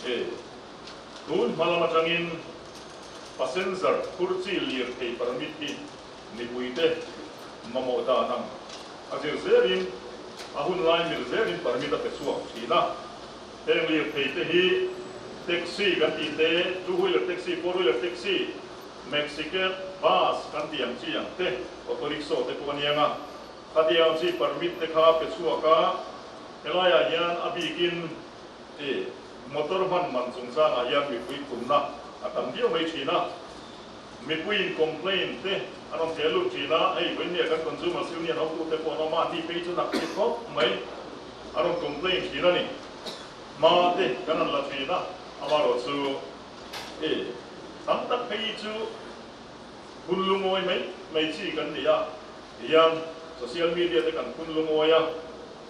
tun malama tangin passenger kurchi lir thei permit hi ni buite mamo da nang azir zerin ahun line mir zerin permit a pesua thina heng lir thei te hi taxi kan ti te two wheeler taxi four wheeler taxi Mexican bus kan tiang chiang te auto rickshaw te ko nianga khatiang chi permit te kha pesua ka elaya yan abikin motor man chungsa nga yan mi pui kunna atam dio mai china mi pui complain te anom thelu china ei when ne kan consumer union of te ko no ma ti pe chu nak ti ko mai anom complain china ni ma te kanan la china amaro chu tam tak pe chu kunlungoi mai chi kan dia yang social media te kan kunlungoi ya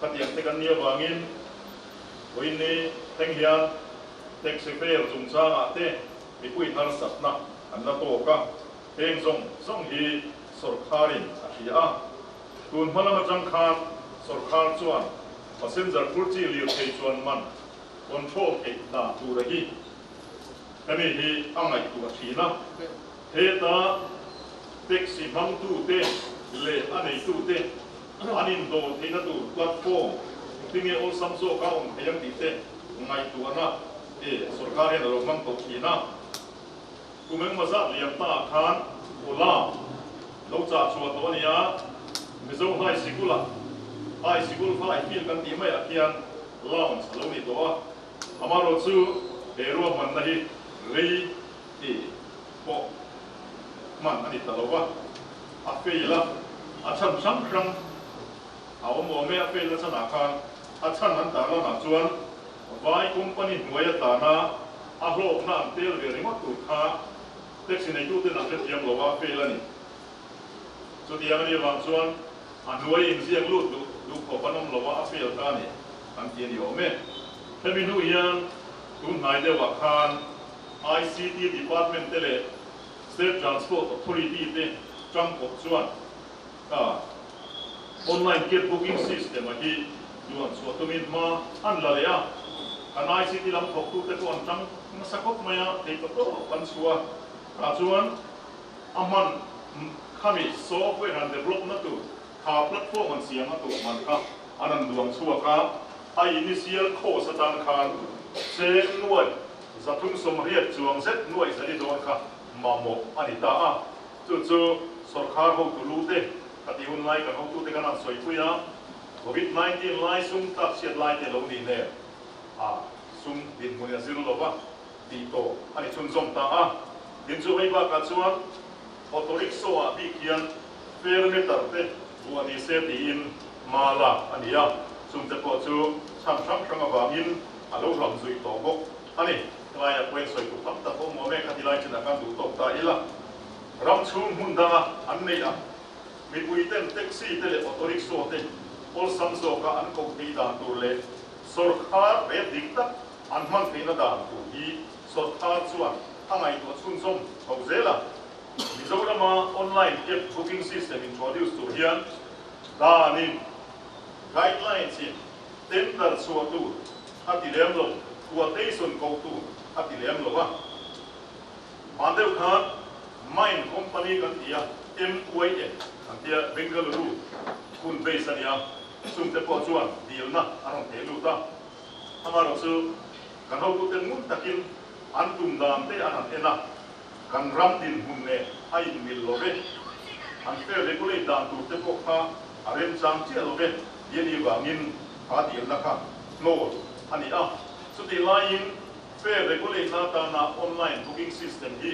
khatiang te kan nia wangin Wini tenghian taxi fare chungcha ate mipui har satna anna to ka heng song hi sarkarin ahia tun malama changkhan sarkar chuan passenger kurchi liu thei chuan man control ke da tu rahi kami hi angai tu thina heta taxi mang tu te le anei tu te anin do thina tu platform tinge ol samso ka hayang dite ngai tuana sarkar en romang to khina kumeng maza liam ta khan ola lo cha chua to nia mizo hai sikul fa fil kan ti mai akian lounge lo ni to amaro chu ero man nahi rei po man ani talowa afeila acham sam awam ome afeila chana khan achan han ta la na chuan vai company hnuai ta na a hlok na tel ve ringot tu kha taxi nei tu te na te tiam lowa fail ani chu tiang ni wang chuan a hnuai in siang lu tu ko panom lowa a fail ta ni an ti ni ome hemi nu yang tu nai de wa khan ICT department tele state transport authority te chang ko chuan online gate booking system hi yuan suatumin ma an lalea an ICT lam thok tu te ko an chang masakop maya te to kan suwa ka chuan aman khami software and develop na tu kha platform an siam tu man kha anan duang suwa ka a initial course atan khan se nuai zathum somriat chuang set nuai sari don kha mamo anita a chu sarkar ho tu lu te ati online kan ho tu te kan an soi puya COVID-19 lai sung tak siat lai te lo ni ne sung din mo ya zero lova dito ani chun zom ta din chu mai ba ka chuan auto rickshaw bi kian fare meter te buani se ti in mala ania sung te ko chu sam awangin alo ram zui to bok ani lai a point soi ku tam ta ko mo me ka dilai china kan du tok ta ila ram chung hun da an nei a mi puiten taxi te le auto rickshaw te ol samso ka an ko ti dan tu le sarkar be dikta an man te na dan tu hi sarkar chuan angai to chun som hozela Mizorama online app booking system introduced to here danin guidelines in tender suatu atilem lo quotation ko tu atilem lo wa Mandev Khan mine company kan dia MOA kan dia Bengaluru kun besania sum te po chuan deal na arong te lu ta amaro chu kan ho tu ten mun takin an tum dam te anan ena kan ram din hun ne ai mil lo ve an fe regulate dan tu te po kha arem chang che lo ve yeni wangin ha deal na kha no ani a chu ti line fe regulate na ta na online booking system hi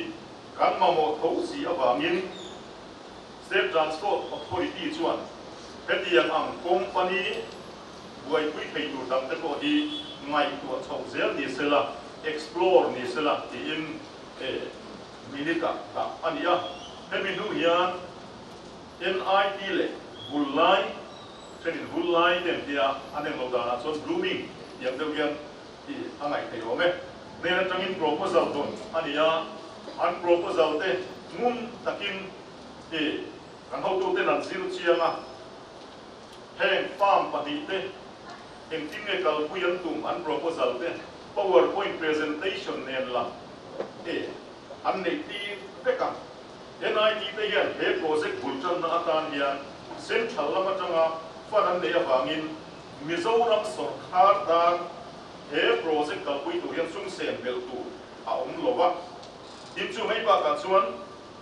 kan ma mo tho si awangin state transport authority chuan hetiang ang company buai pui thei tu dang te ko hi ngai tu chau zel ni sela explore ni sela ti in minita ta ania hemi nu hian NIT le bulai chenin bulai den dia anen lo da chon blooming yang deu hian ti angai thei ome ne na tangin proposal don ania an proposal te ngum takin kan ho tu te nan zero chianga heng farm pati te heng tinge kal puyan tum an proposal te PowerPoint presentation nen la an nei ti peka NIT te hian he project bulchan na atan hian central lama tanga faran nei awangin Mizoram Sarkar dan he project kalpui tu hian sung sen bel tu a lova in chu mai ba ka chuan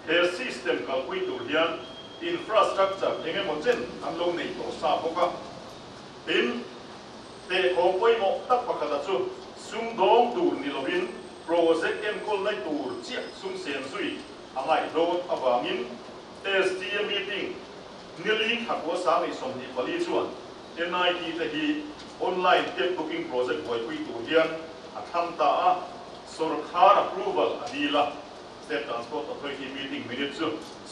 he system kalpui tu hian infrastructure enge mo chen an lo nei to sa boka in te ko poi mo tak pa ka chu sung dong tu ni lovin project en kol nai tur chiak sung sen sui angai do awangin STM meeting nili khakwa sa mai som ni pali chuan NIT te hi online tip booking project boy pui tu hian a tham ta a Sarkar approval adila state transport authority meeting minutes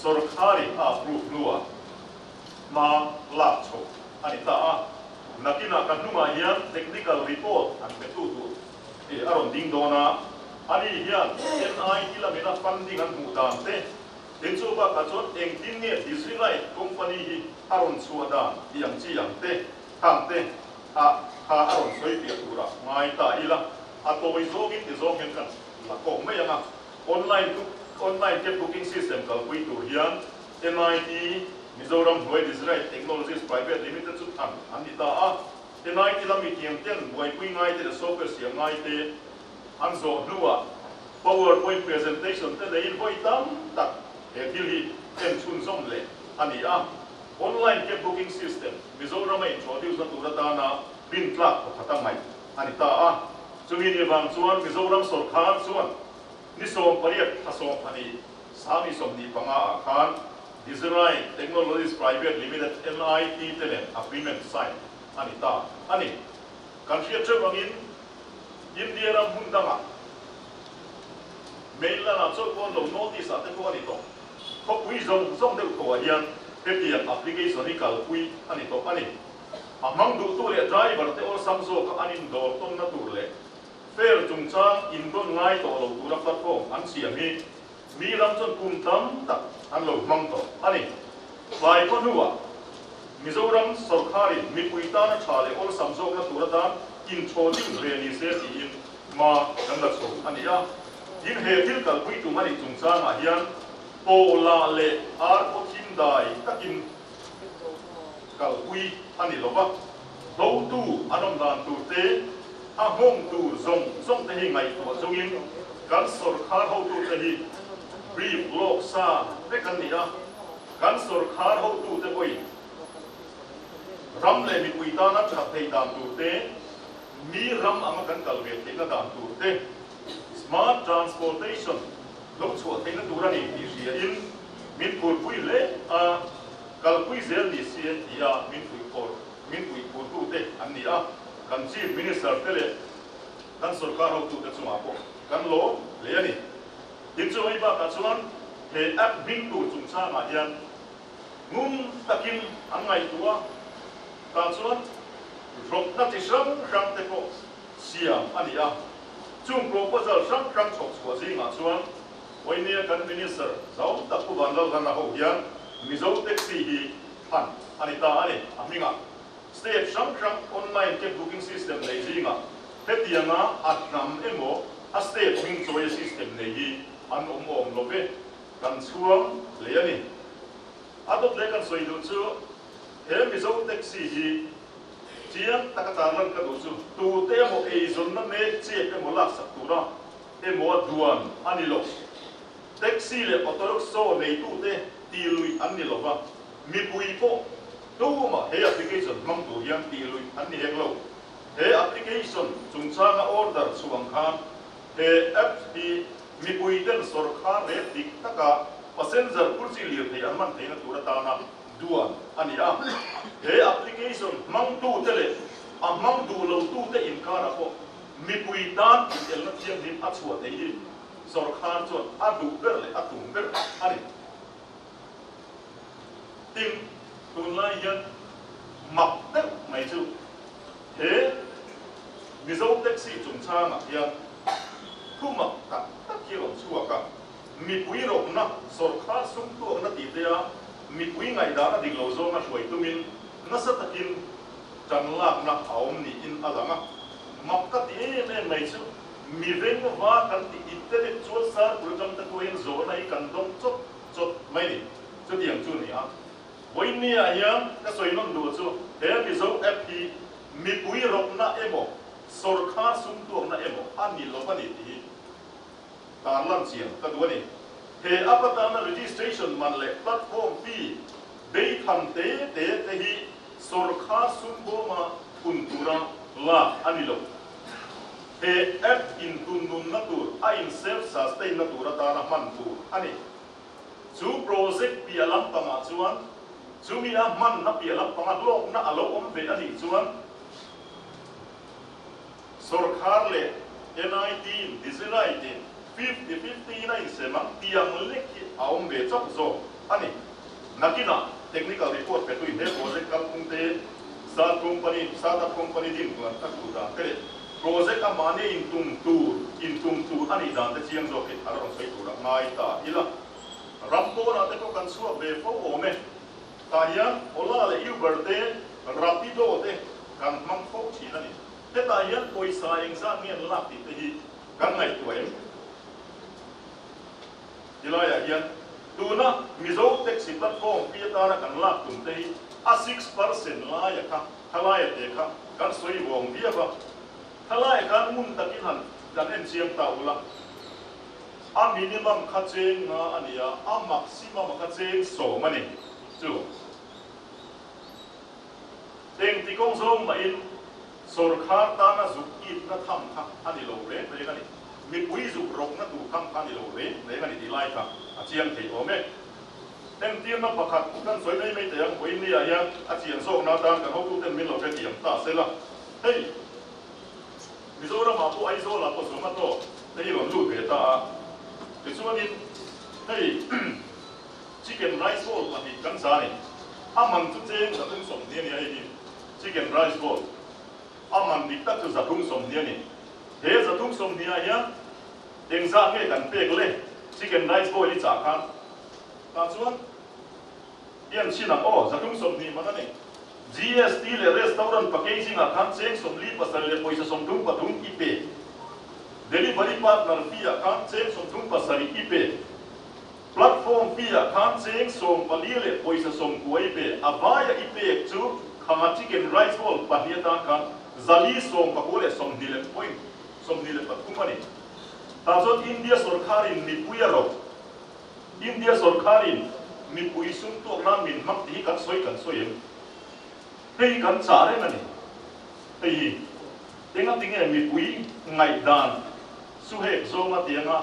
Sarkari approve nuwa ma la cho ani ta a nakina kanuma hian technical report an betu tu aron ding dona ani hian NIT la mina funding an mu dan te encho ba ka chon engtin ne Israel company hi aron chuada yang chi yang te tham te a aron soi pi tura ngai ta ila a to izogin izogin kan la ko me yang online tip booking system kal pui tu hian NIT Mizoram Noid Israel Technologies Private Limited chu tham ani ta a NIT la mi tiang ten boy pui ngai te software siam ngai te an zo nuwa PowerPoint presentation te lein voi tam tak he thili ten chun som le ani a online tip booking system Mizoram ai introduce na turata na bin tlak ko khatam mai ani ta a chumi ni bang chuan Mizoram Sarkar chuan ni som pariat thasom ani sami som ni panga khan Israel Technologies Private Limited NIT telen agreement sign ani ta ani country chawangin India ram hundanga mail la cho ko lo notice ate ko ani to ko pui zong de ko hian hetian application ni kal pui ani to ani amang du tu le driver te or samso ka anin dor tom na tur le fair chungchang in don ngai to lo tur platform an siami mi ram chon kum tam tak an lo mang to ani vai ko nuwa Mizoram Sarkari mi pui ta na chale or samso na turata in choding reni se ti in ma nanda so ani ya in he til kal pui tu mani chungchang a hian po la le ar ko thim dai takin kal pui ani lova do tu anom dan tu te a hong tu zong te hi ngai to zongin kan Sarkar ho tu te hi brief log sa te kan ni a kan Sarkar ho tu te oi ram le mi pui ta na chat thei dan tu te mi ram ama kan kal ve te na dan tu te smart transportation lok chua te na turani ti ria in min pur pui le a kal pui zel ni si ya min pui pur tu te an ni a kan chief minister te le kan Sarkar ho tu te chuma ko kan lo le ani din chu mai ba ka chuan he app min tu chung cha ma hian ngum takin an ngai tua ta chuan rok na ti sang te ko siam ani a chung proposal sang chok chua zinga chuan oinia kan minister zau ta ku ban lo kan ho hian mizo taxi hi han ani ta ani aminga state sang online tip booking system nei zinga hetianga atnam emo a state wing choice system nei hi an om love kan chuang le ani adot le kan soidu chu he mizo taxi hi chiang takatalan ka du chu tu te mo e zon na me che ke mo lak sak tu na e mo duan ani lo taxi le orthodox so nei tu te ti lui an ni lo ba mi pui po tu ma he application mang tu yang ti lui an ni hek lo he application chung changa order chuang khan he app hi mi pui den Sarkar re dik taka passenger kursi lir thei an man thei na tur ta na duan ani a he application mang tu te le a mang du lo tu te in kara ko mi pui dan el na chiam din a chua te hi Sarkar chon a du ber le a tum ber ani tim tun lai yan mak te mai chu he mizo taxi chung cha ma ya thu mak ta ta ki lo chua ka mi pui ro na Sarkar sum tu na ti te a mi pui ngai da na ding lo zo na hoi tumin na sa takin changlak na aom ni in alanga mặc cái gì em mấy chú mi veng và căn ti intellectual sa program ta ko in zo này kan dong chốt chốt mấy đi chốt điểm chú này à với nia hiang cái soi non đồ chú thế mi zo fp mi pui rok na emo sorkar sum tuang na emo ani lo pani ti tar lam chiang ka du ni he apata na registration man le platform fee bei tham te hi sorkar sum bo ma kuntura la ani lo he app in tunun na tur a in self sustain na tur ta na man tu ani chu project pi alam panga chuan chu mi a man na pi alam panga lok na alo om ve ani chuan सरकार ले NIT design 50-59 से मग तियांग लेकी आउम बेचक जो अनि नकिना टेक्निकल रिपोर्ट पे तुई हे प्रोजेक्ट कल कुंते सात कंपनी दिन को तक तुदा करे प्रोजेक्ट का माने इन तुम टू अनि दान ते चियांग जो के अरन सही तुदा ngai ta ila rampo na te ko kansuwa be fo ome tayan ola le uberte rapido te kan mang fo chi na ni thế tại hiện tôi sai anh ra miền lạc thì các ngày tuổi thì nói là hiện tu na mizo taxi platform phía ta là cần lạc tụm tây a 6% là ya ka thalai te ka kan soi wong dia ba thalai kan mun takin han dan en siam tau la a minimum kha cheng na ania a maximum kha cheng so mani chu teng ti kong song ma in सरकार ताना जुकीत ना थम था अनि लोरे नेगनी मिपुई जुक रोक ना तू थम था नि लोरे नेगनी दिलाई था अचियन थे ओमे तेम तियम ना पखत kan soi nei mei te yang wei ni ya achian so na dan kan ho tu ten min lo ke tiam ta se la hei mizoram ma pu ai zo la po so ma to nei lo lu ke ta ti chuan in hei chicken rice bowl ma hi kan sa ni a man chu cheng sa tung som ni ai hi chicken rice bowl aman dikta tu zatung somnia ni he zatung somnia ya engza nge kan pek le chicken rice bowl li cha khan ta chuan yan china o zatung somni mana ni GST le restaurant packaging a khan cheng somli pasal le poisa somtung patung ipe delivery partner fee a khan cheng somtung pasari ipe platform fee a khan cheng som pali le poisa som kuai pe avaya ipe chu khama chicken rice bowl pahia ta khan zali som pakule som dile point som dile patumani ta chot India sarkarin nipuya ro India sarkarin nipui sum to na min mak ti kan soi hei kan chare mani hei tenga tinge nipui ngai dan su he zo ma tianga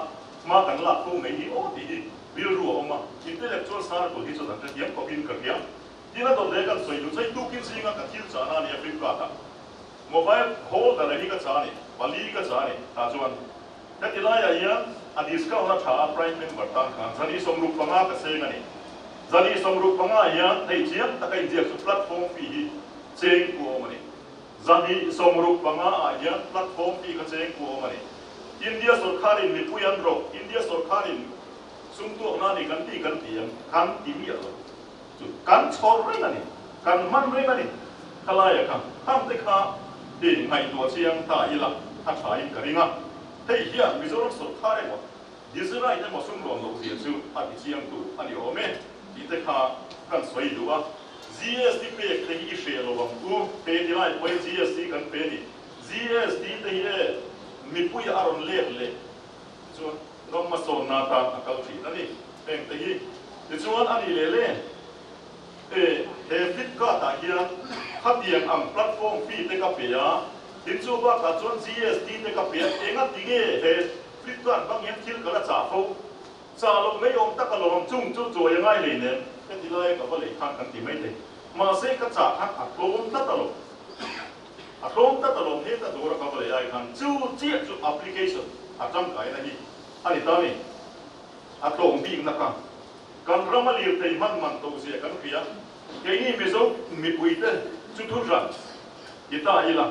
ma kan la ko ngai hi o ti bil ru oma intellectual sar ko hi so dan tiang ko bin ka kia dina do le kan soi lu sai tu kin singa ka thil chana ni afrik ka ta mobile holder hi ka chani bali ka chani ta chuan ta tilaya ya a discount na tha prime member tan khan zani somru panga ka se ngani zani somru panga ya thei chiam ta kai je su platform fee hi cheng ko mani zani somru panga ya platform fee ka cheng ko mani India sarkarin ni puyan ro India sarkarin sumtu na ni kan ti kan ti mi ro kan chor re ngani kan man re ngani kalaya kan ham te kha di ngai to chiang ta ila a thai karinga hei hian mizoram sarkar mo disrai te mo sum rom lo sia chu a ti chiang tu ani ome ti te kha kan soi duwa GST pe te hi she lo bang tu pe di lai poi GST kan pe ni GST te hi mi pui aron le chu rom ma so na ta akal thi na ni peng te hi ti chuan ani le he fit ka ta hian khatiang am platform fee te ka pe ya tin chu ba ka chuan GST te ka pe enga tinge he fit ka bang yan thil kala cha fo cha lo me yom ta ka lo chung chu chu ya ngai le ne ke ti lai ka ba le khan kan ti mai te ma se ka cha khan a klom ta lo he ta do ra ka ba le ai khan chu chi chu application a cham kai na hi ani ta ni a klom bi na ka kan ramalir te man to sia kan khia ke ni me zo mi puite chu thu ran kita ila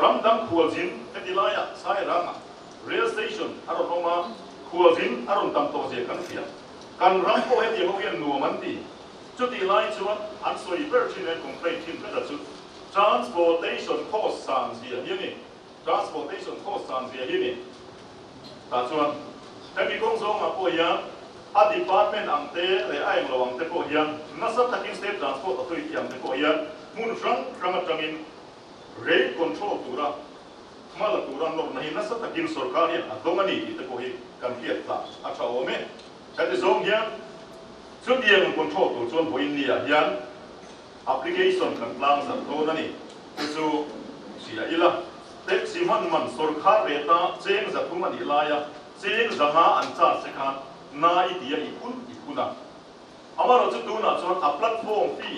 ramdam khualzin ketilaya sai ranga rail station aron roma khualzin aron tam to je kan khia kan rampo he ti ho hian nu man ti chu ti lai chuan an soi per chin and complaint chin da chu transportation cost sam zia ni transportation cost สามเสียที่นี่แต่ส่วนแต่มีกองทรงมาพวกยังdepartment อังเตะเลยไอ้ระวังเตะพวกยังนักสัตว์ที่ state transport authority อังเตะพวกยังมุ่งรังจังอิน rate control ตัวละมาละตัวละนอกนั้นนักสัตว์ที่สุรการเนี่ยตรงนี้ที่เตะพวกยังการเทียบตาอาชาวเมย์แต่ที่สองยังสุดยัง control ตัวส่วนพวกนี้ยัง application กันกลางสัตว์ตัวนี้คือเสียอีละเท็กซี่มันสุรการเรต้าเจ้งสัตว์ตัวมันอีลายเจ้งจังหาอันจ่าเสกานนาอีเดียอีกุนะอามาเราจะดูนะส่วนอัพแพลตฟอร์มที่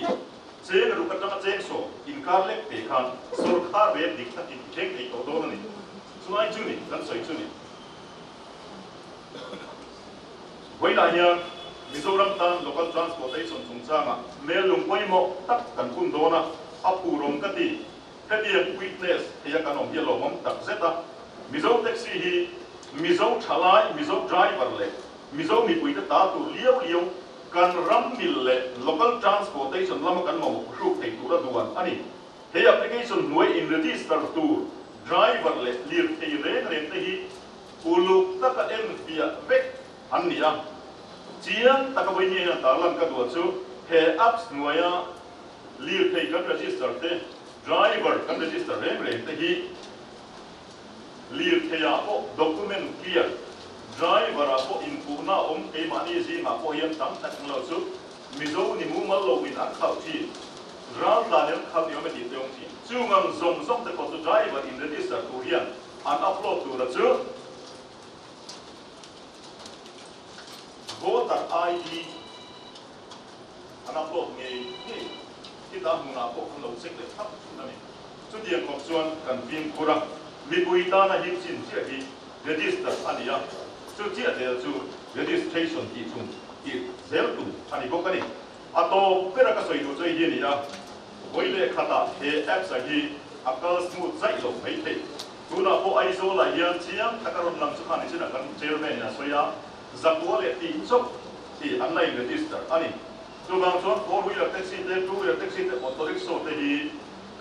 เจ้งรูกัดจังเจ้งโซ่อินการเล็กเตะกันสุรการเรตดิกตัดอินเจ้งไอ้ตัวโดนนี่ส่วนไอ้จุนี่นั่นสวยจุนี่เวลาเนี่ยมิโซรัมตัน local transportation สงสารเมลุงไปหมดตักกันคุณโดนะอัปปูรมกติแค่เดียกวิทเนสที่ยังกันอมเยลงมันตักเสร็จมิโซแท็กซี่ฮีมิโซชลายมิโซไดรเวอร์เล่มิโซมีปุยตาตัวเลี้ยวกันรัมมิลเล่ local transportation ลำกันมาหมดรูปเทตัวด่วนอันนี้เฮีย application หน่วย in register ตัว driver เล่เลี้ยวเทียเร่งเร่งที่อุลุกตะกันเอ็นเฟียเวกอันนี้เจียนตะกันวันนี้ตาลังกันตัวชูเฮีย apps หน่วยเลี้ยวเทียกัน register เต driver กัน register เร่งที่เลี้ยวเทียโอ document clear driver อะพวกอินฟูน่าเอมานี่สิมาพวกยังตั้งแต่เราสุดมิโซนี่มูมาโลวินอักเข้าที่ร้านร้านนี้เขาเนี่ยไม่ติดตรงที่จู่งันส่งแต่คนสุด driver in register ตัวเรียนอันอัพโหลดตัวละจู่ voter ID อันอัพโหลดไงนี่ที่ตามมุนาพวกเราเช็คเลยครับนั่นเองสุดเดียงของส่วนกันพิมพ์คุระมีบุยตานะฮิสินเชื่อที่ register อันนี้จู่เจ้าเดี๋ยวจู่ registration ที่ชุ่มที่เซลล์ตุอันนี้พวกนี้อ่ะต่อเพื่อก็สวยดูใจเย็นนี่นะวันเล่ขัดเอแอปสักทีอักษรสมุดใจลงไม่เท่ดูนะพวกไอโซล่ะยังเชียงถ้าการนำสุขานี่ใช่ไหมกันเจอแม่เนี่ยสวยจักรวาลที่จบที่อันไหน register อันนี้จู่บางส่วน4 wheeler taxi เด็ก2 wheeler taxi เด็กออโต้ริกโซ่เด็ก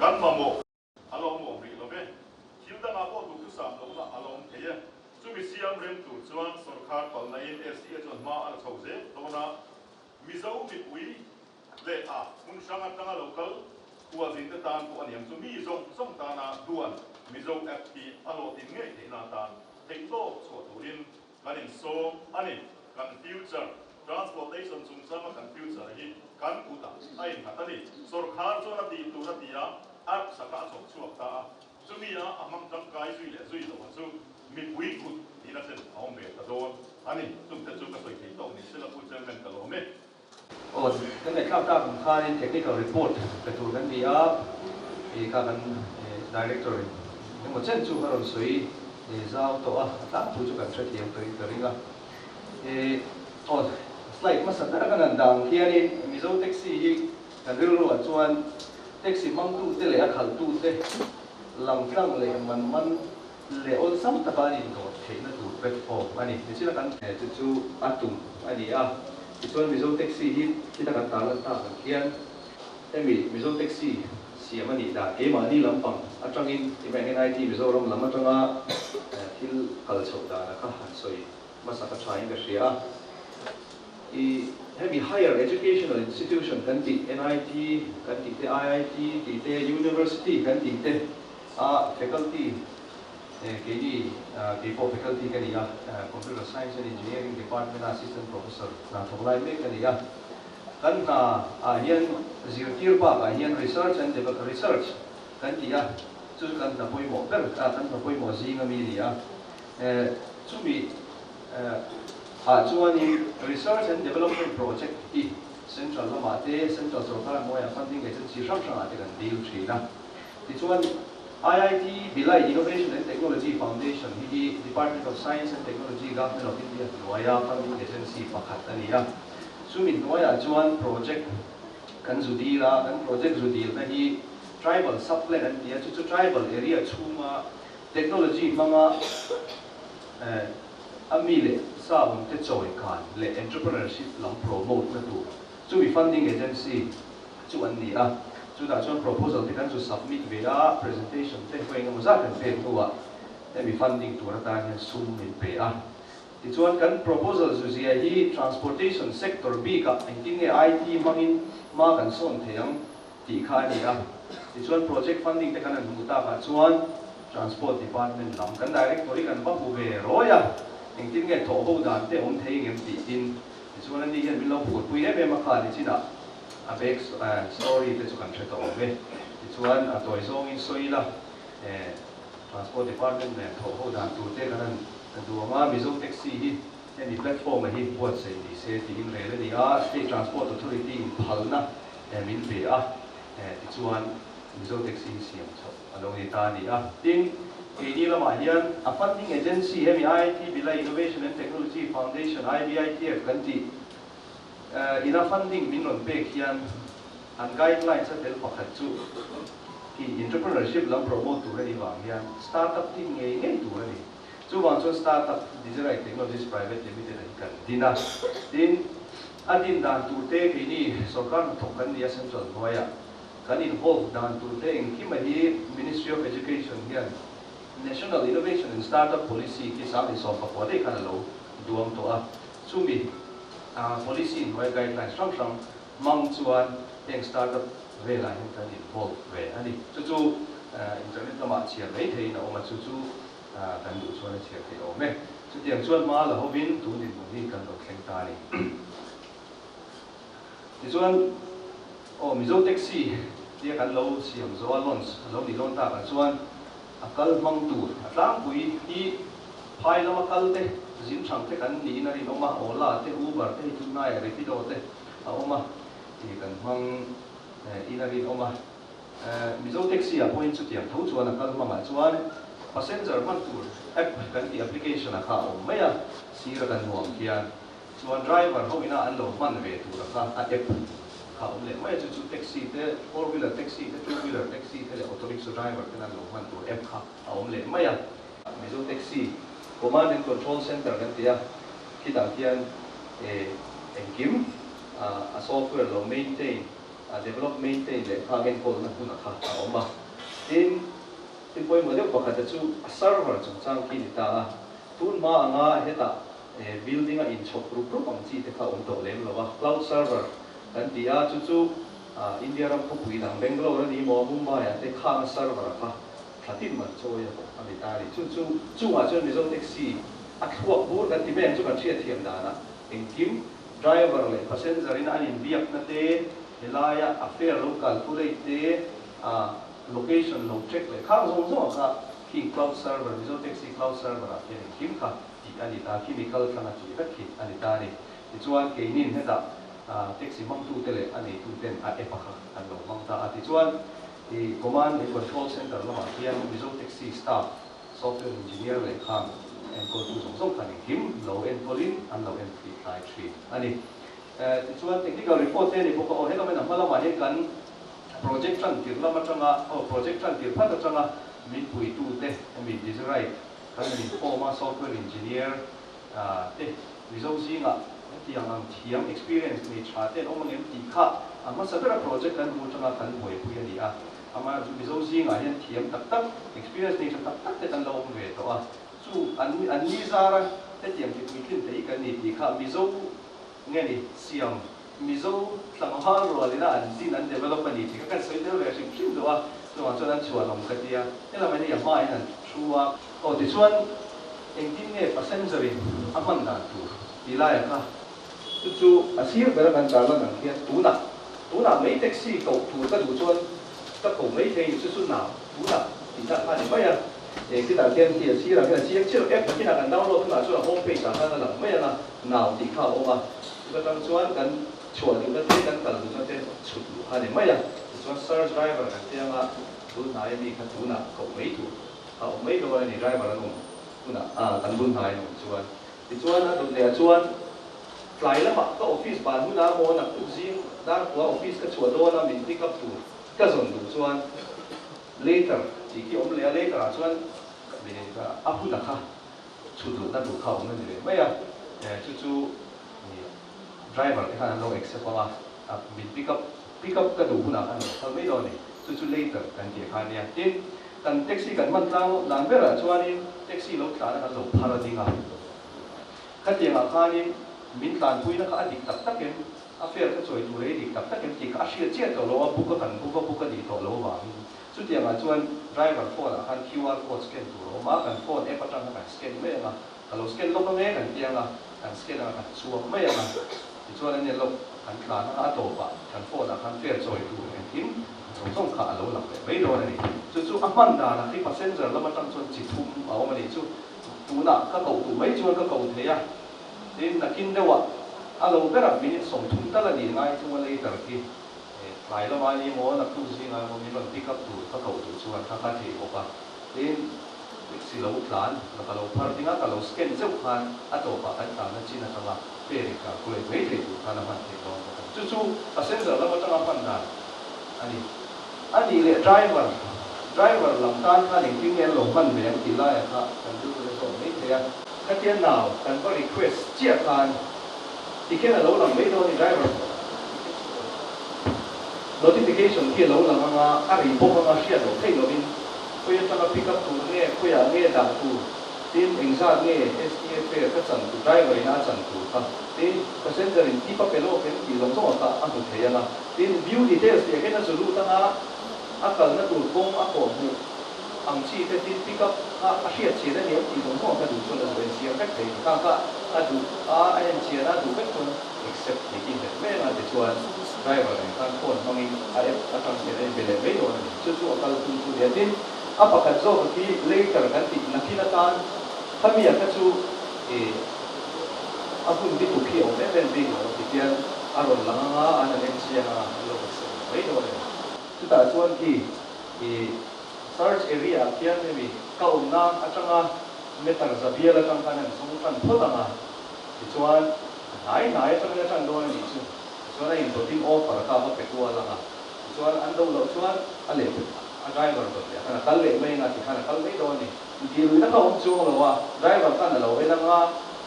กันมาโมอารมณ์โมรีโลเบ้คิวตั้งอาพอถูกทุกสามตรงนั้นอารมณ์เทียจู่มีเสียงเริ่มตูดส่วนสุรการปนในSCA จนมาอันเท่าเจ้ตรงนั้นมิโซมีปุยเล่ามุนช่างอันตั้ง local ตัวจินตตานตัวอันยังจู่มีส่งตานาด่วนมิโซแอปที่อารมณ์ที่เงี้ยที่นาตานเทคโนโลยีนกันอินโซอันนี้กันฟิวเจอร์ transportation สุ่มสามกันฟิวเจอร์ที่กันกูตาไอ้ขัดนี่สุรการส่วนที่ตัวที่อ่ะแอปสักการส่งช่วงตาจู่มีอ่ะมั่งจังไกจุยเลยจุยตัวจู่มีปุยกุดที่นั่นเสร็จเอาเมตตาโดนอันนี้จู่แต่จู่ก็สวยที่ตรงนี้เสร็จแล้วพูดเจอเมตตาโดนเมตโอ้นั่นแหละครับครับข้าใน technical report กระตุ้นกันดีอ่ะข้ากัน director ทั้งหมดเช่นจู่ก็เราสวยเจ้าตัวตั้งจู่กันเชื่อที่ยังตัวนี้ก็โอ้สไลด์มาสักการะกันดังที่อันนี้มิโซแท็กซี่กันเรื่องว่าชวนแท็กซี่มั่งตู้เตะเลยขัดตู้เตะลำตั้งเลยมันเลยอันซ้ำตะการนี่โดดเห็นนะตู้แพลตฟอร์มอันนี้ที่ชื่อกันจู่อัตุมอันนี้อ่ะส่วนมิโซแท็กซี่ที่ตะการตาลันตาเขียนแต่มิโซแท็กซี่เสียมันนี่ได้เอมานี่ลำปังอัตรังอินที่แบงก์ไอทีมิโซรมลำมันจังอ่ะที่คัลโชดานะคะสวยมาสักการะกันเสียheavy higher educational institution กันติ NIT กันติ IIT ติ University กันติ faculty กี่ faculty กันนี่computer science and engineering department assistant professor นะทุกรายไม่กันนี่กันเฮียนzero paเฮียน research and development research กันติจู่กันนะพูดหมดกันนะพูดหมดสิ่งมีนี่จู่มีจู่นี้ research and development project ที่ central ละมาเต้ central สุรการมวยfunding agency ช่างอาจจะกันดีลุ่ยนะที่จู่นี้ IIT Bhilai Innovation and Technology Foundation ที่ Department of Science and Technology Government of India หน่วย funding agency ประกาศนี่จู่มีหน่วยจู่นี้ project กันจุดดีละกัน project จุดดีนะที่ tribal supplement นั่นที่จู่ tribal area ชูมา technology มั่งมีเลยสาวมันจะช่วยกันเลย entrepreneurship ลำ promote นะดูจู่มี funding agency จู่อันนี้ chu da chuan proposal te kan chu submit ve a presentation te ko engemaw zat kan pe nuwa mi funding tur atan hian sum min pe a ti chuan kan proposal zu zia hi transportation sector b ka engtin nge IT mangin ma kan son theang ti kha ni a ti chuan project funding te kan an mu ta ka chuan transport department lam kan directory kan ba pu ve roya engtin nge tho ho dan te om thei ngem ti tin ti chuan ani hian min lo phut pui em kha ni china a back story te chu kan thre to ve ti chuan a toy zong in soila transport department ne tho ho dan tu te kan an du ma mizo taxi hi any platform hi buat sei ni se ti in rele ni a state transport authority in phalna min be a ti chuan mizo taxi siam chho along ni ta ni a tin ke ni lama hian a funding agency hemi IIT Bhilai Innovation and Technology Foundation IBITF kan ti ina funding min on pe hian an guidelines a tel pakhat chu ki entrepreneurship lam promote tu re wang hian startup team nge tu re chu wang chu startup Digital Technologies Private Limited kan dina tin adin dan tu te ke ni sarkar thok kan dia central noya kan involve dan tu te in ki mahi Ministry of Education hian National Innovation and Startup Policy ki sa ni som pa ko de kan lo duam to a chumi policy noi guidelines strong mang chuan eng startup ve la hin kan involve ve ani chu internet lama chiar mai thei na oma chu kan du chuan chiar thei o me chu tiang chuan ma la hovin tu din mu ni kan lo thleng ta ni ti chuan mizo taxi dia kan lo siam zo launch lo ni lon ta kan chuan akal mang tur atlang pui hi phai lama kal te zin thang te kan ni na rin oma ola te uber te tu na ya rapido te oma ti kan mang ina rin oma mizo taxi a point chu tiang tho chuan akal ma chuan passenger man tur app kan ti application a kha om maya sira kan nuam kian chuan driver ho ina an lo man ve tur kha a app kha om le maya chu taxi te four wheeler taxi te two wheeler taxi te auto rickshaw driver kan an lo man tur app kha a om le maya mizo taxi command and control center kan tia kita kian engkim a software lo maintain develop maintain le khagen call na kuna kha a oma tin poi model pakhat chu server chung chang ki ni ta tun ma anga heta building a in chok group ang chi te kha om to lem lo cloud server kan tia chu India ram ko pui dang Bangalore ni mo Mumbai te kha server kha khatin man choya ami ta ri chu wa chu mizo taxi a khwa bur kan ti ben chu kan thia thiam da na engkim driver le passenger in an in biak na te hilaya affair local purei te location lo check le khang zong zong kha ki cloud server mizo taxi cloud server a ke kim kha ti ani ta chemical kana chi ka ki ani ta ni ti chuan ke nin heta taxi mang tu tele ani tu ten a e pakha an lo mang ta ti chuan ti command and control center lama hian mizo taxi staff software engineer le khang and ko tu zong zong khani kim lo en polin an lo en fi tai tri ani ti chuan technical report te ni ko o hela men amala ma he kan project tran tir lama changa project tran tir phat changa min pui tu te mi design kan ni former software engineer te mizo zinga tiang ang thiam experience ni cha te omang em ti kha ama sabera project kan mu changa kan hoi pui ani a ama mizo zinga hian thiam tak tak experience ni tak tak te kan lo ve to a chu an ni zara te tiam ti pui kin te kan ni ti kha mizo nge ni siam mizo tlang hal ro alina an din an development ni ti ka kan soi te le sim sim do a so an chuan an chuan om ka tia ela mai ya mai han chua o ti chuan engtin nge passenger aman da tu ilaya ka chu asir bera kan charla nang kia tuna mai taxi ko tu ka du chuan ka ko mai thei chu na tuna ti ta kha ni ba ya ki ta kian ti asir ra ka chi chi app ki na kan download na chu home page ka na lang mai na naw ti kha o ma ka tang chuan kan chuan ni ka te kan kal du chuan te chu ha ni mai ya chuan search driver kan te ma tu na ni ka tuna ko mai tu ha mai do ni driver anu tuna kan bun hai no chuan ti chuan a du le chuan fly lama ka office ban hu na mo na tu zin dar ko office ka chua do na min pick up tu ka zon du chuan later chỉ khi ông lấy cả chuan để áp hút kha chu du na du khao ngan ni mai chu driver cái khả năng accept qua mình pick up pick up กระดูกหนักอันนี้เขาไม่โดนนี่จู่ๆ later กันเกี่ยขาเนี่ยที่กันแท็กซี่กันมันตั้งหลังเวลาช่วงนี้แท็กซี่รถตากันหลบพาราดิงาขัดยังอาคารนี้มินตันพุยนะคะอดีตตักเก็นอาเฟียร์ก็ช่วยดูเลยอดีตตักเก็นที่อาเซียเจียตัวเราบุกกันบุกดีตัวเราว่าสุดยังอาชวน driver phone อาคาร QR code scan ตัวเรามากัน phone ประจำกัน scan ไม่ยังถ้าเรา scan ลงตรงนี้กันยังกัน scan กันชัวร์ไม่ยังช่วงนั้นเนี่ยเรากันขาดอาตัวปะกัน phone อาคารเฟียร์ช่วยดูเองทิ้งส่งขาเราหลับเลยไม่โดนนี่จู่ๆอามันด่านะที่ passenger แล้วมาตั้งชวนจิตทุ่มเอามาดิจู่ดูน่ะก็เก่าดูไม่ชวนก็เก่าเทียนี่นักกินเดียวอ่ะเราเวลาบินส่งทุ่มตลอดดีง่ายช่วงเลยแต่ที่หลายละวันนี้โมนักดูสิงานมันมีมันพิกับดูก็เก่าดูชวนข้าที่บอกว่านี่สิเราหลานแล้วก็เราพาร์ติ้งก็เราสแกนเจ้าพันอัตโตปะอันต่างนั้นจีน่าจังละเปรีกาคุยไม่ถึงขนาดนั้นที่เราจู่ๆ passenger แล้วมาตั้งพันด่าอันนี้เลย driver ลำการข้าหนึ่งที่เงี้ยหลงมันเหมือนที่ไล่ครับกันดูเลยส่งไม่เทียนถ้าเทียนหนาวกันก็ request เจียกันที่แค่เราลำไม่โดน driver notification ที่เราลำมาอะไรพวกมาเชียร์เราให้เราบินคุยจะมา pick up ตัวเนี่ยคุยอะไรดังตัวทีมเองซาเนี่ย STF ก็จันตัว driver น่าจันตัวครับทีม passenger ที่ปั๊บเป็นโลกเป็นที่ลงส่งต่างอันตัวเทียนนะทีม view details ที่แค่นั้นจะรู้ตั้งakal na tu kong ako mu ang chi te tin pick up a hriat chi na ne ti dong mo ka du so na ben si ang thei ka adu an chi na du bet kon except ni kin me na te chuan driver ne kan phone mangin a kan se ne bele me do chu akal tu dia tin apa ka zo ki later kan ti na kina tan famia ka chu apun bi tu ki o ne ben bi o ti tian aron langa an ne chi na lo se me do kita chuan ki search area kian ni ka umna atanga metar zabia la tang kanan sung kan photanga chuan nai tang tang do ni chu chuan in to tin offer ka ba pe kwa la chuan an do lo chuan ale a driver do ya kana kal le mai na ti kana kal mai do ni ti lu na ka um chu lo wa driver kana lo e na nga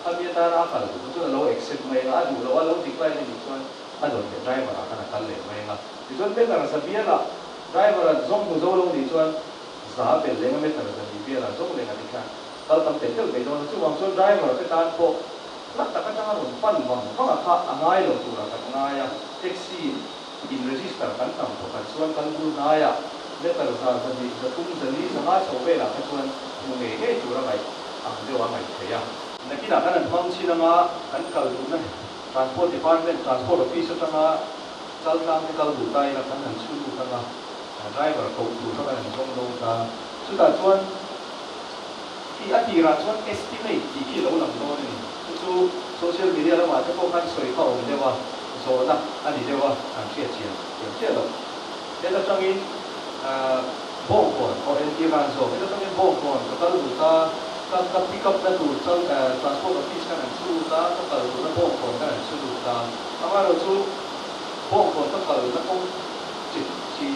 amia ta ra ka lo chu lo accept mai na adu lo wa lo ti kai ni chuan adu driver kana kal le mai na chuan ben na sabia la driver zong mu zo lo ni chuan za pe le nga me tar za ni bia la zong le nga ti kha kal tam te tel be do chu wang chuan driver pe tan po lak ta ka chang ron pan wang ka kha angai lo tu ra ka ngai ya taxi in register kan tam po kan chuan kan du ngai ya me tar za za ni za tum za ni za ma chho ve la ka chuan mu me he chu ra mai ang de wa mai the ya na ki na kan thong chi na ma kan kal du na transport department transport office ta ma kal tam ni kal du tai la kan han chu du ta ma driver cầu thủ các bạn trong đâu ta chúng ta chuan khi ăn thì là chuan estimate thì khi lâu làm đâu này chú social media là mà cho cô khăn soi khẩu như vậy số là anh đi như vậy hàng chia tiền tiền chia đâu thế là trong in bông còn có em kia bàn rồi thế là trong in bông còn có các đủ ta các pick up đã đủ trong transport office các bạn chú ta các đủ ta bông còn các bạn chú đủ ta ama rồi chú bông còn các đủ ta không chỉ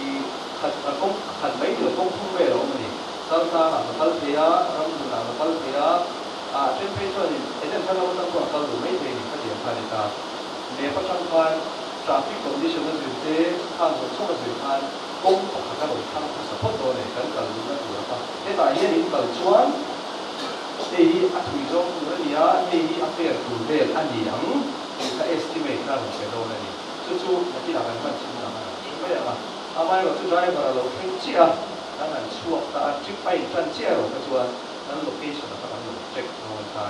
công hẳn mấy điều công không về đâu mà đi sao ta là một cái gì á ông chủ là một cái gì á trên Facebook thì cái này chúng ta cũng có cái đủ mấy thì cái điểm phải là nếu có trong quan traffic condition nó dự thế hàng một số dự án công hoặc các đội tham gia support đồ này cần cần đúng là đủ là thế tại hiện những cần chuan thì anh thủy trong nữa thì thì anh phải đủ về anh gì đắng thì cái estimate ra một cái đồ này chú là khi nào anh phân tích là mấy là amai lo tu driver lo khin chia dan an chuak ta trip pai tran chia ro ka chuan dan location ta kan lo check no ta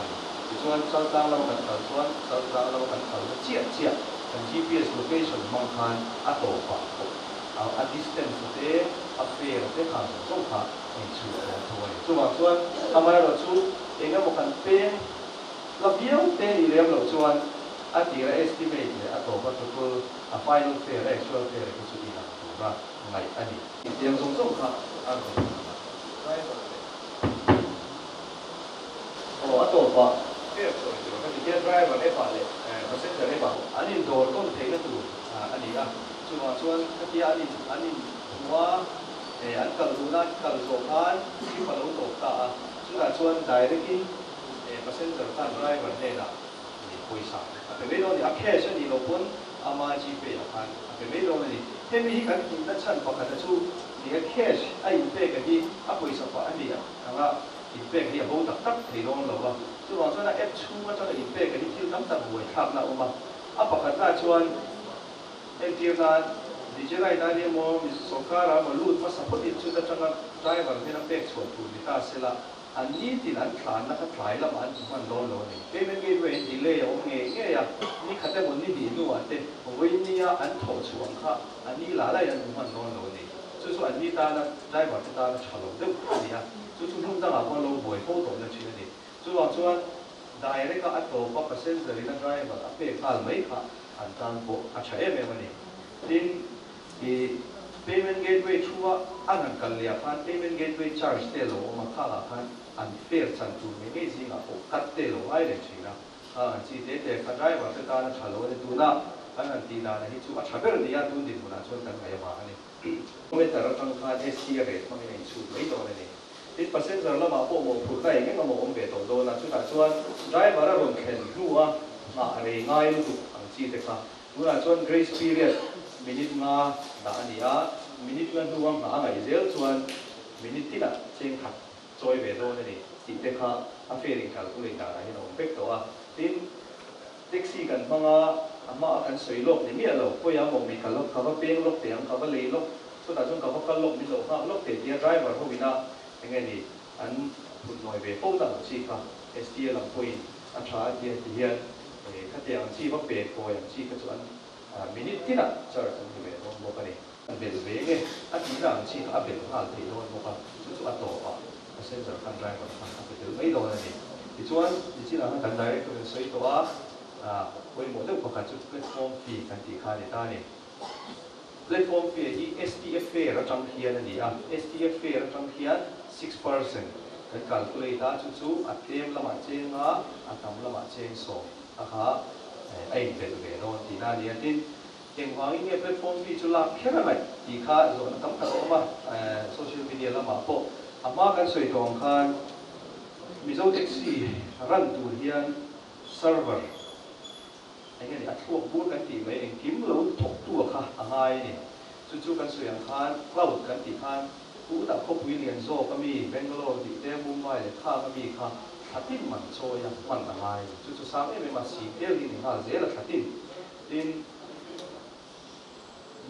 ni chuan sal tang lo kan thal chuan sal tang lo kan thal chia kan GPS location mang khan a to pa a distance te a fair te khan so kha ni chu lo thoi chuan amai lo chu enga mo kan pe la biau te ni lem lo chuan a ti ra estimate le a to pa to a final fair actual fair ka chu ni và ngày anh đi tiếng giống giống khác anh ở tổ vợ cái rồi cái tiếng driver đấy phải lệ nó sẽ trở nên bảo anh đi đồ con thấy nó đủ anh đi chứ mà chuan cái kia anh đi hóa anh cần đủ na cần số khan khi mà đấu tổ ta chứ là chuan đại đấy cái passenger khan driver này là quay sang tại vì nó thì cash thì nó muốn ama chi pe ya kan pe me lo ni he mi kan ki na chan pa ka chu ni cash ai pe ka hi a poi sa pa ani ya anga i pe ka hi bo tak tak thei lo lo ba chu wa chu na app chu ma chu i pe ka hi thil tam tak buai thap na uma a pa ka ta chuan MTF na digital na ni mo mi sokara ma lut ma support it chu ta changa driver ni na pe chho tu ni ta sela ani tin an thlan na ka thlai lam an man lo lo ni payment gateway delay o nge nge ya ni khate mon ni di nu ate oi ni ya an tho chuang kha ani la la yan man lo lo ni chu chu ani ta na driver ta na chalo de ni ya chu chu hung dang a ko lo boi pho to na chi ni chu wa chuan direct ka ato pa passenger na driver a pe khal mai kha an tang po a cha em em ni tin i payment gateway thua an kan lia khan payment gateway charge te lo ma kha la khan unfair chan tu me nge jinga ko kat te lo ai le china ha chi te te ka driver te ta na chalo ni tu na an ti na hi chu a chaber ni ya tu din na chon kan mai ma ani me tar tang kha SC re ma nge chu mai lo ni it passenger la ma po mo phu kai nge ma mo om be to do na chu ta chuan driver a ron khen ruwa ma re ngai lu ang chi te kha tu na chuan grace period minute nga da ania minute nga duang nga ngai zel chuan minute tina cheng khat choi ve do ni ti te kha a fairing calculate da hi no pek to a tin taxi kan manga ama kan soi lok ni mi lo ko ya mo mi kalok ka ba peng lok te ang ka ba le lok so ta chung ka ba kal lok mi lo ha lok te dia driver ho bina nge ni an phun noi ve po da chi kha STL ang point a tha dia ti hian ka te ang chi ba pe ko yang chi ka chuan minute tina char kan ni ve mo ka ni an bel ve nge a ti rang chi ka bel hal thei lo mo ka chu chu a to a passenger kan driver kan ka te mai lo ni ti chuan ti chi la kan direct ko soi to a koi mo de ko ka chu platform fee kan ti kha ni ta ni platform fee hi STF fare ra chang hian ani a STF fare ra chang hian 6% kan calculate a chu chu a tem lama chenga a tam lama cheng so a kha ai bel ve no ti na ni tin eng wang nge platform fee chu la khera mai ti kha zo na tam kha ma social media lama po ama kan soi tong khan mizo taxi ran tu hian server anh em thuộc bút cái gì mấy anh kiếm lâu thuộc tua kha hai này chú cái sự yang khan cloud cái gì khan cú đã có quý liền do cái mi Bangalore thì để Mumbai để kha cái mi kha hạt tin mình cho yang mình là hai chú sáng em mà xí tiêu đi ha dễ là hạt tin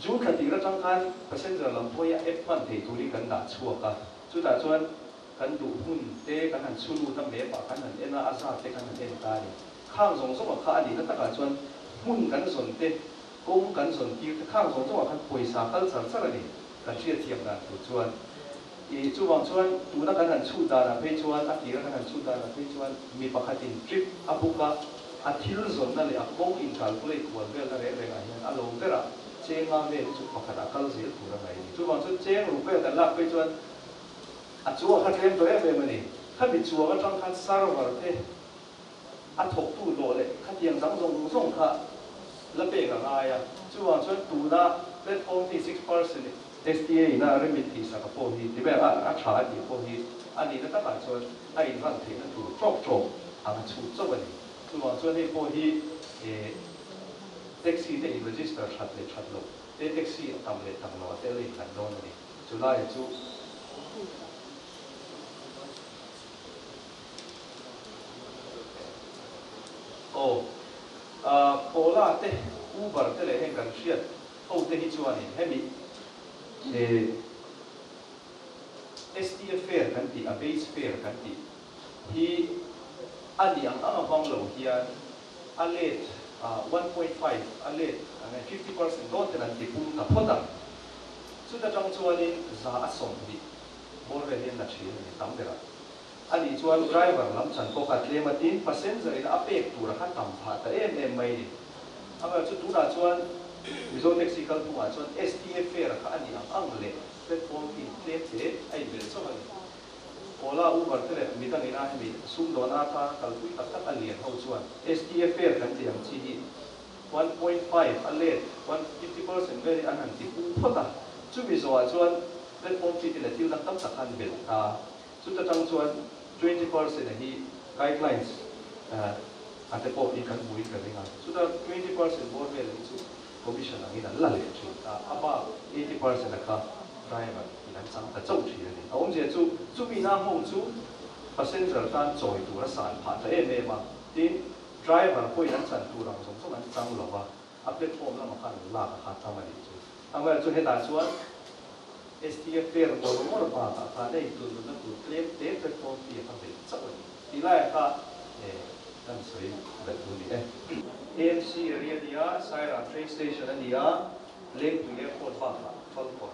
chú hạt tin ra trong khan passenger làm thôi F1 thì tôi đi cần đã chua cả chú đã chuan cần đủ hun để cần hành sulu tâm lẽ bảo cần hành em là azar để cần hành em ta điข้างสองสมว่าข้าอดีตนักการชวนมุ่งกันสนเตะโกงกันสนที่ข้างสองสมว่าข้าป่วยสาขันสันสันนี่กันเชื่อเทียมกันตัวชวนอีจู่วังชวนตัวนักการชูดานะเพื่อชวนอาทิตย์นักการชูดานะเพื่อชวนมีปากตินทริปอาบุกะอาทิตย์ส่วนนั่นเลยอาโกงอินคัลคุเลตวันเวลนั่นเองอะไรอย่างอารมณ์เวลาเจ้งมาเวลจู่ปากตาคัลเสียตัวอะไรจู่วังชวนเจ้งรูปเวลแต่ละเพื่อชวนอาจู่ข้าเทียมตัวเองเป็นนี่ข้าบิดจู่ว่าต้องการสร้างวันเตะอันถกตู้โดเลยขัดยังสังสงส่งค่ะแล้วเปกอะไรอ่ะจู่ว่าช่วยตู้นะเล่นโฟมที่ 6% STA นะเรื่องมิติสักพอดีที่แบบอาชาดีพอดีอันนี้นั่นก็ช่วยไอ้นั่นถึงนั่นถูกโจกโจกอันชุดเจ้าวันนี้จู่ว่าช่วยให้พอดีแท็กซี่ได้ register ชัดเลยชัดลงแท็กซี่ทำเลยทำโน้ตเลยขันโดนนี่จู่ไล่จู่โอลาเตอูเบอร์เตเลยให้กันเชียดโอเตฮิจวานี่ให้มีSTF fare กันตีbase fare กันตีที่อันนี้อันนั้นฟังเราที่อันเล็ด1.5 อันเล็ด50% โดนแต่นั้นที่ปุ่มกับพอดังสุดท้ายจังจวนนี้จะอัศสมดีบริเวณนั้นเชียร์ตั้งเดือดอันนี้ชวน driver ลำฉันก็กัดเลยมาทิ้ง passenger อินอาเปกตัวละขั้นต่ำผ่าแต่ไม่ดีอันนั้นชุดตัวชวนมิโซแท็กซี่กันตัวชวน STF fare อันนี้อังเล่เป็นฟอร์มที่เล่เจ๊ไอเบลส์มันโอลาอูเบอร์เตอร์มีตั้งอีน่าให้มีซุ่มโดนอาคาคัลคุยตักอันเลี้ยงเขาชวน STF fare กันที่ยังชี้ 1.5 อันเล่50%เวลาอันนั้นที่ผู้พอดชุดมิโซชวนเป็นฟอร์มที่ที่เลี้ยงตั้งตักอันเบลสุดท้ายจังชวน 20% นี่ guidelines อันที่พอดีกันบุยกันเลยนะสุดท้าย 20% บอร์เวลสุด commission angin an la le chu ama 80% la kha driver in an chang ta chau thi ni awm je chu mi na hong chu passenger tan choi tu ra san pha ta em ma tin driver poi an chan tu rang som som an chang lo wa a platform la ma khan la kha ta ma ni chu ama chu he ta chuan STF fair bo mo ba ta nei tu na tu claim te platform ti ka be chau ni ti la ka kan soi da tu ni AMC area dia Saira train station dia link to airport ba Falcon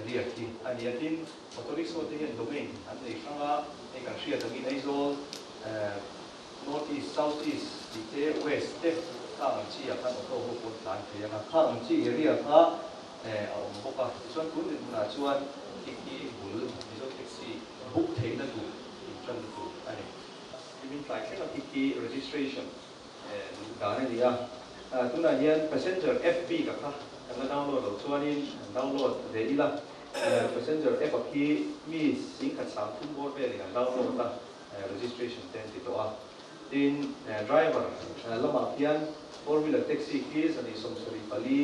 area ti ani atin motoriso te hen domain an nei khanga e kan sia ta min aizo north east south east ti west te khang chi ya kan to ho pon tan te ya khang chi area kha om boka chuan kun ni na chuan ki bul mizo taxi book thein na tu chan tu ani min flight ka ki registration da ne dia tuna hian passenger FB ka kha kan download lo chuan in download de ila passenger app ki mi sing khat sang thum bor be kan download ta registration ten ti to a tin driver lama hian four wheeler taxi ki sani somsari pali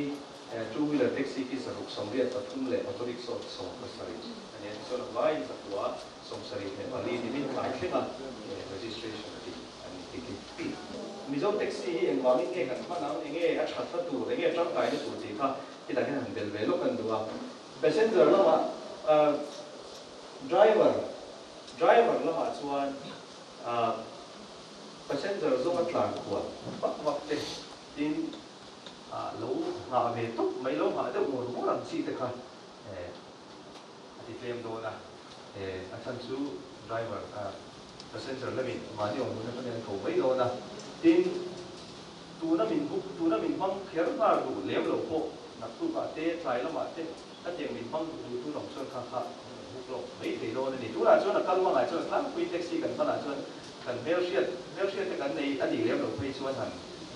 two wheeler taxi ki saruk somria pathum le auto rickshaw som pasari ani so line sa tua somsari me pali ni min kai thena registration ti ani ti mizo taxi hi engwang nge kan phana nge a thatha tu nge tang kai ni tu ti kha ti da kan del velo kan duwa passenger lama driver lama chuan passenger zo ka tlan kuwa pak te tin lo nga ve to mai lo ha de mo ram chi te kha ti claim do na athan chu driver passenger lemin ma ni ong na kan ko mai do na tin tu na min bang kher na lu lem lo po na tu ka te trai la ma te ta tiang min bang tu long chon kha buk lo mai te do ni tu la chon na kal ma ngai chon tlang kui taxi kan pa na chon kan bel shiat te kan nei ani lem lo pei chuan han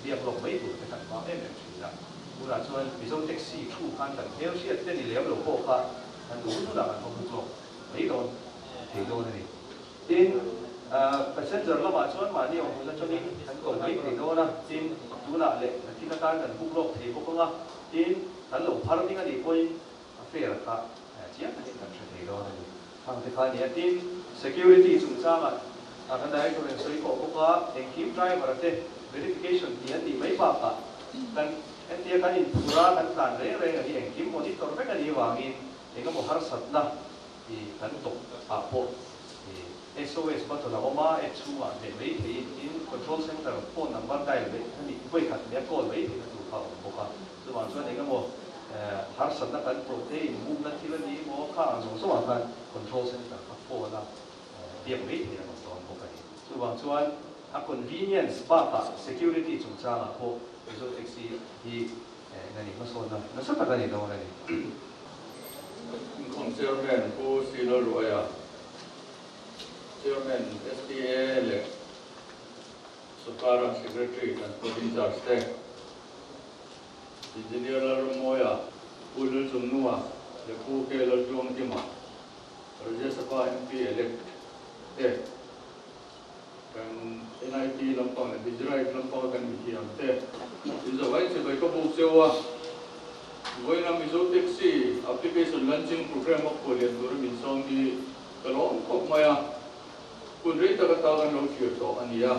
biak lo mai tu te kan ma em chi la tu la chon mizo taxi thu kan kan bel shiat te ni lem lo po kha kan du tu la kan buk lo mai do te do ni tin passenger la ma chuan ma ni ong la chon ni kan ko mai te do na tin tu la le ti na kan kan buk lo te ko nga tin kan lo phar ni nga ni point fair kha chia kan kan te do ni phang te kha ni tin security chung cha ma kan dai ko len soi ko ka engkim driver te verification ti an ni mai pa ka kan entia kan in pura kan tan re ani engkim monitor pe kan ni wangin enga mo har sat na ti kan tok a po SOS ba to la oma h1 me mai thi in control center phone number dial be ani poi khat me call mai thi tu ka bo ka tu ma chuan enga mo har sat na kan protein move na thila ni mo kha so kan control center ka phone la biak mai thi na so bo ka tu ma chuan a convenience ba ka security chung cha ma ko so taxi hi ngani ma so na sa ta ni do na ni chairman ko sino roya chairman STA le Sukara secretary and provincial state engineer Moya ulul sumnua le ku ke lo jom tima Rajya Sabha MP elect kan NIT lampang Gujarat lampang kan bikiam te izawai se bai ko bu sewa Voi na mizo taxi application launching program of Korean Guru min song di kalong kok maya kun rei ta ka kan lo share to ania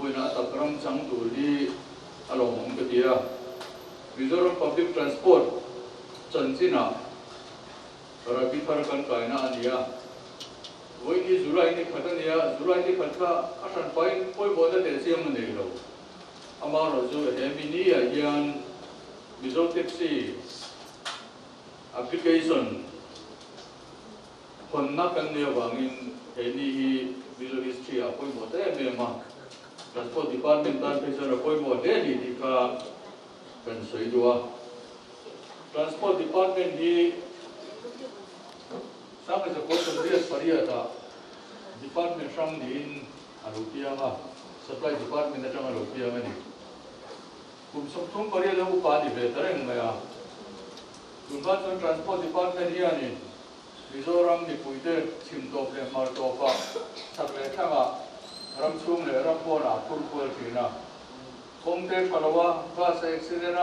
voi na takram chang tu di along ke dia Mizoram public transport chanchina rabi par kan kaina ania voi ni July ni khatha asan point poi boda de siam nei lo amaro jo hemini ya yan Mizo taxi application konna kan ne wangin eni hi Mizo history apoi bote me ma transport department tan pesa apoi bote ni dika kan soidua transport department hi sama sa ko serious pariata department from din arutia ma supply department na tang arutia ma ni kum sum pariya lo pa ni better maya Gumbatan transport department hi ani Mizoram ni puite chimtop le martopa sakle thanga ramchung le rampona purpur kina komte phalawa bus accident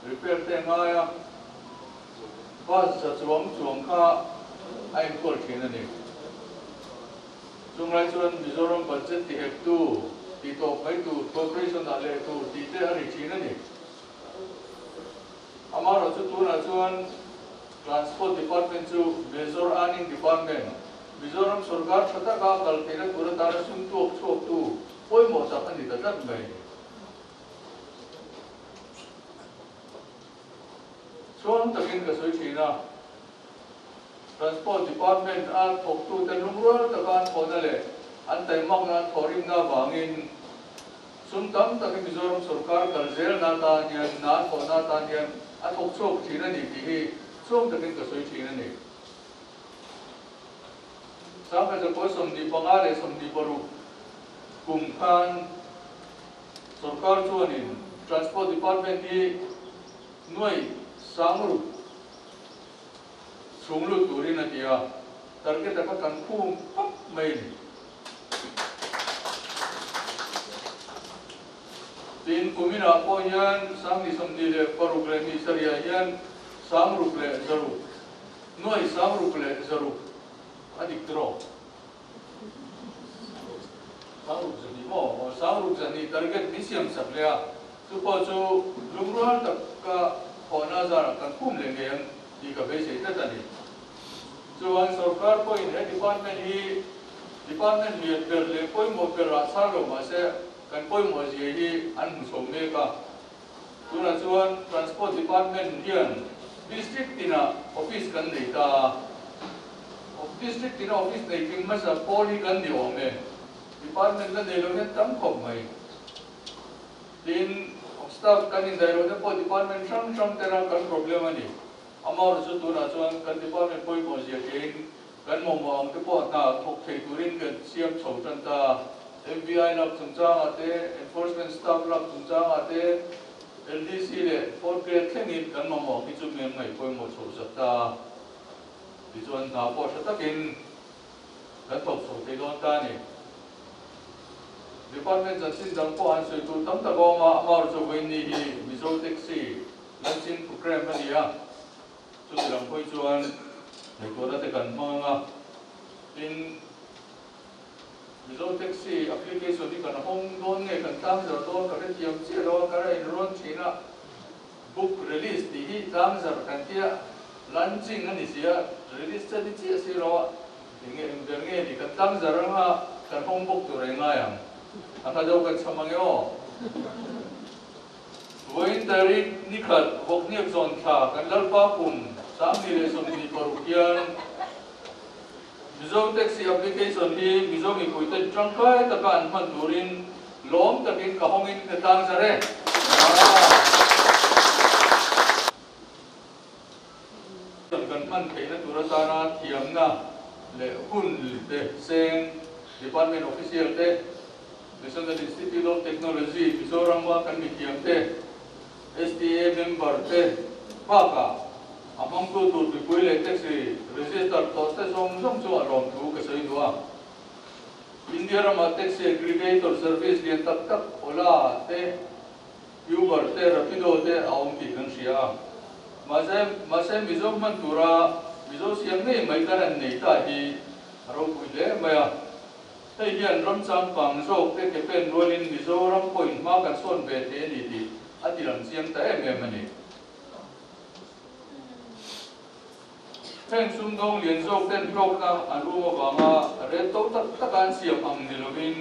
repair te ngaya pas sa chuang kha ai kol thina ni chung lai chuan Mizoram budget ti hek tu ti to pai tu corporation da le tu ti te ari thina ni amaro chu tu na chuan transport department chu Mizoram earning department Mizoram sarkar thata ka kal thina tur ta sun tu chok tu poi mo ta ani ta tat mai chuan takin ka soi thina transport department an thok tu ten lumrual takan khona le an taimak na thorim na wangin sum tam takin Mizoram sarkar kal zel na ta nian na khona ta nian a thok chok thina ni ti hi chuan takin ka soi thina ni Sampai sa som di pangale som di baru kum khan sarkar chuanin transport department hi noi sangru sunglu turin atia target ka kan khum pap mai tin kumina ko yan samni somni le program ni saria yan sangru ple zaru noi sangru ple zaru adik tro sangru zani target misiam saklea supo chu lumrual tak ka khona zara kan khum le nge di ka be se ta tani chuan sarkar ko in department hi per le poi mo per ra sa lo ma se kan poi mo je hi an som me ka tuna chuan transport department hian district tina office kan nei ta district tina office nei king ma sa poli kan ni ome department la nei lo ne tam khop mai tin staff kan in dai lo ne po department sam tera kan problem ani amar chu tuna chuan kan department poi mo je king kan mo ang te po na thok thei turin kan siam chho tan ta FBI lab chungchang ate enforcement staff lab chungchang ate LDC le for grade thengin kan mo ki chu mem ngai poi mo chho sakta ti chuan na po thatakin kan thok chho te don ta ni department jansin jang po an soi tu tam ta go ma amar chu win ni hi Mizo taxi lanchin program ani ya chu ram poi chuan nei ko da te kan manga in Mizo taxi application ni kan hong don nge kan tam zer don ka tiam che lo ka ra in ron china book release di hi tam zer kan tia launching ani sia release cha di che si lo nge ni kan tam zer ha kan hong book tu re nga yang aka do kan chamangyo voin tari nikhat bok niak zon tha kan lalpa kum samni le som ni parukian Mizo taxi application hi Mizo mi kuitan trangkai takan man durin lom takin kahongin ketang sare kan man kaina turatana thiamna le hun te seng department official te National Institute of Technology Mizoram wa kan mi thiam te STA member te paka among tu tu puile taxi register to te song chu alom thu ka sai duwa India ram taxi aggregator service lian tak ola te Uber te Rapido te aum ki kan sia mase Mizo man tura Mizo siam nei mai karan nei ta hi ro puile maya te hian ram chang pang zo te ke pen rolin Mizoram point ma kan son be te ni ti atiram siam ta em ani Pen sum dong lian zok ten blok na alu ma wanga red to tak kan siam ang nilovin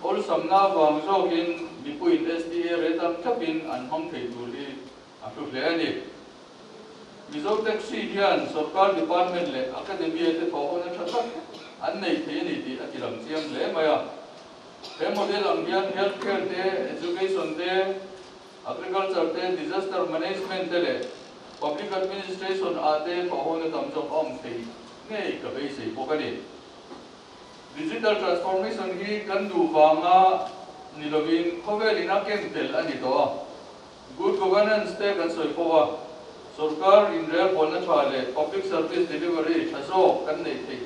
ol samna wang zok in mipuin SDA redam kapin an hom thei tuli apu le ani Mizo taxi hian sarkar department le academy te thawon na thatak an nei the ni ti atiram siam le maya he model ang hian healthcare te education te agriculture te disaster management te le public administration ate pahone tamjok om thei nei ka be sei pokani digital transformation hi kan du wanga nilovin khovelina ken tel ani to good governance te kan soi powa sarkar in real polna chale public service delivery thaso kan nei thei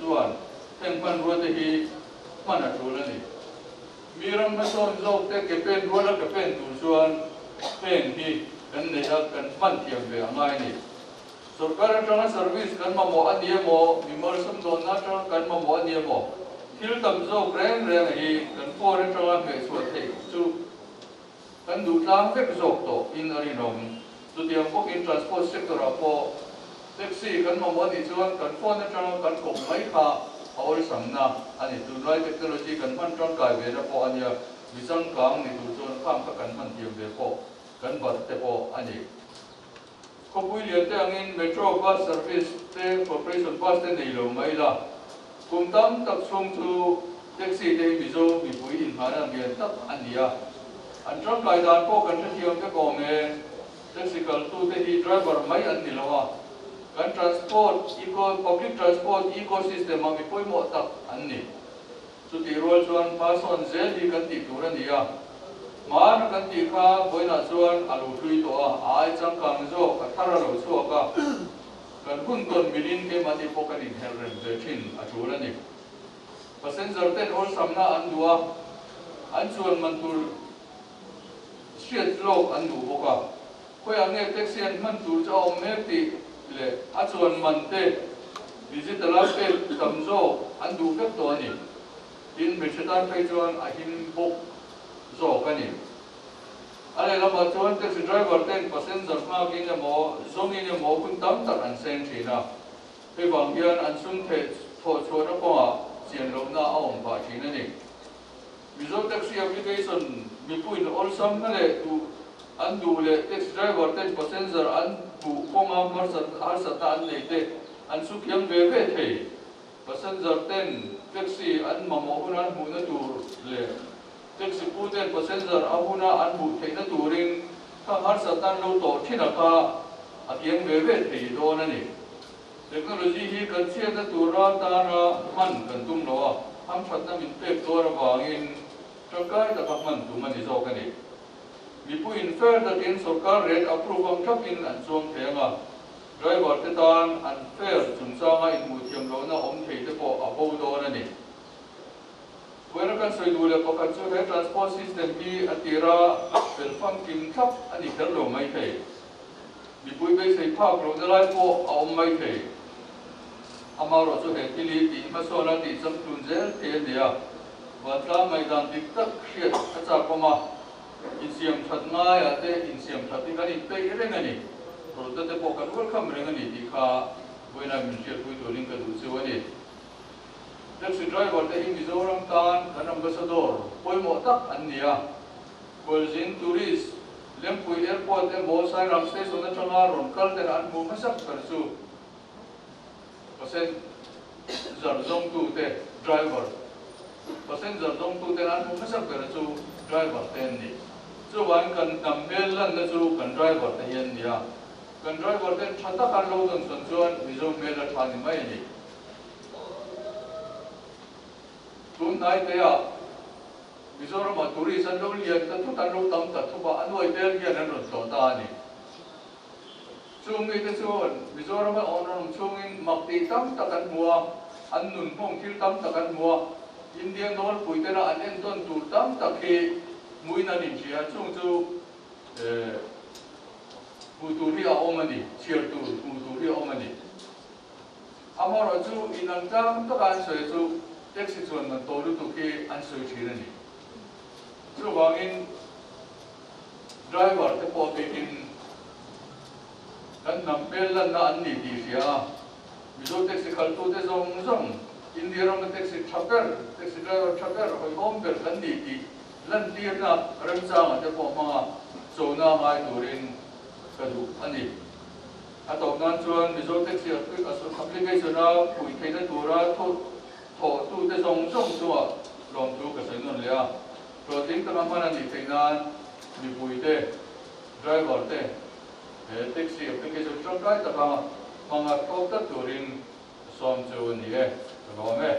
chuan thengpan ro te hi mana thulani miram ma son zok te ke pen rola ka pen tu chuan pen hi kan nei da kan man thiam ve angai ni sarkar atanga service kan ma mo ania mo mimar sam don na atanga kan ma mo ania mo thil tam zo reng reng hi kan po atanga me so the chu kan du tlang vek zo to in arinom tu tiam pok in transport sector apo taxi kan ma mo ni chuan kan phone atanga kan kop mai kha aur samna ani tu noi technology kan man tang kai ve na po ania bisang kang ni tu chuan kham ka kan man thiam ve po kan bat te po ani Kopui lian te angin metro bus service te corporation bus te nei lo mai la kum tam tak chung tu taxi te mizo mi pui in hana mian tak ania an tram kai dan po kan thiam te ko nge taxi kal tu te hi driver mai an ni lawa kan transport public transport ecosystem mi pui mo tak an ni chu ti rol chuan pass on zel hi kan ti tur ania man kan ti kha boina chuan alu thui to ai chang kang zo ka thara lo chu ka kan hun ton milin ke mati pokani hel ren ve thin a chula ni passenger ten ol samna an duwa an chuan man tur street lok an du boka khoi ange taxi an man tur cha om me ti le a chuan man te visitor pe tam zo an du vek to ni in bechetan phai chuan a hin bok zo kani ale lama chuan taxi driver ten passenger ma king mo zong in mo kun tam tak an sen thina pe bang hian an sum the tho chona ko a chian lo na aom ba thina ni mizo taxi application mi puin all sam na le tu an du le taxi driver ten passenger an bu konga marsat har sata an nei te an su kyang ve ve thei passenger ten taxi an mamo unan mu na tur le taxi puten passenger ahuna an bu theina turing kha har satan lo to thina ka akyang ve ve thei do na ni technology hi kan chia na tura ta na man kan tum lo ham that na min pek to ra wangin trakai ta ka man tu mani zo ka ni mi pu in fair that in sarkar rate approve am thak in an chom thenga driver te tan an fair chung changa in mu thiam lo na om thei te po a bo do na ni When kan soi dule pakat chu he transport system hi atira pelfam kim thap ani kar lo mai thei mi pui be sei phak lo da lai po a om mai thei amaro chu he tili ti ma so la ti cham tun zel te dia wa tla mai dan dik tak khiat a cha koma in siam that nga ya te in siam that ti kan in pe reng ani ro te po kan wel kham reng ani ti kha boina min che pui to ling ka du se wani taxi driver te in Mizoram tan kan ambassador poi mo tak an nia Kolzin tourist lempui airport e mo sai ram station na changa ron kal ten an mu masak kar chu pasen zar zong tu te driver pasen zar zong tu te an mu masak kar chu driver ten ni chu wan kan nam mel lan na chu kan driver te hian nia kan driver ten thata kan lo don son chuan Mizo mel la thani mai ni tun nai te a Mizoram a tourist an lo lian ta thu tan lo tam ta thu ba anoi tel hian an ron to ta ni chung mi te chuan Mizoram a onram chungin makti tam ta kan mua an nun phong thil tam ta kan mua Indian dol pui te na an en ton tur tam ta khi mui na nin chia chung chu mu tu ri a omani chiar tu mu tu ri omani amaro chu inang tam ta kan soi chu taxi chuan man to lu tu ki an soi thina ni chu wangin driver te po te in kan nam pel lan na an ni ti sia mizo taxi khal tu te zong zong India ram taxi driver chapper hoi hom ber kan ni ti lan tir na ram chang te po ma so na mai turin ka du ani ato nan chuan mizo taxi application a pui theina tura tho tu te zong zong chuwa lom tu ka sai non lia pro ting ta man ani theinan mi pui te driver te taxi application trong kai ta ka manga thok ta turin som chu ni e lo me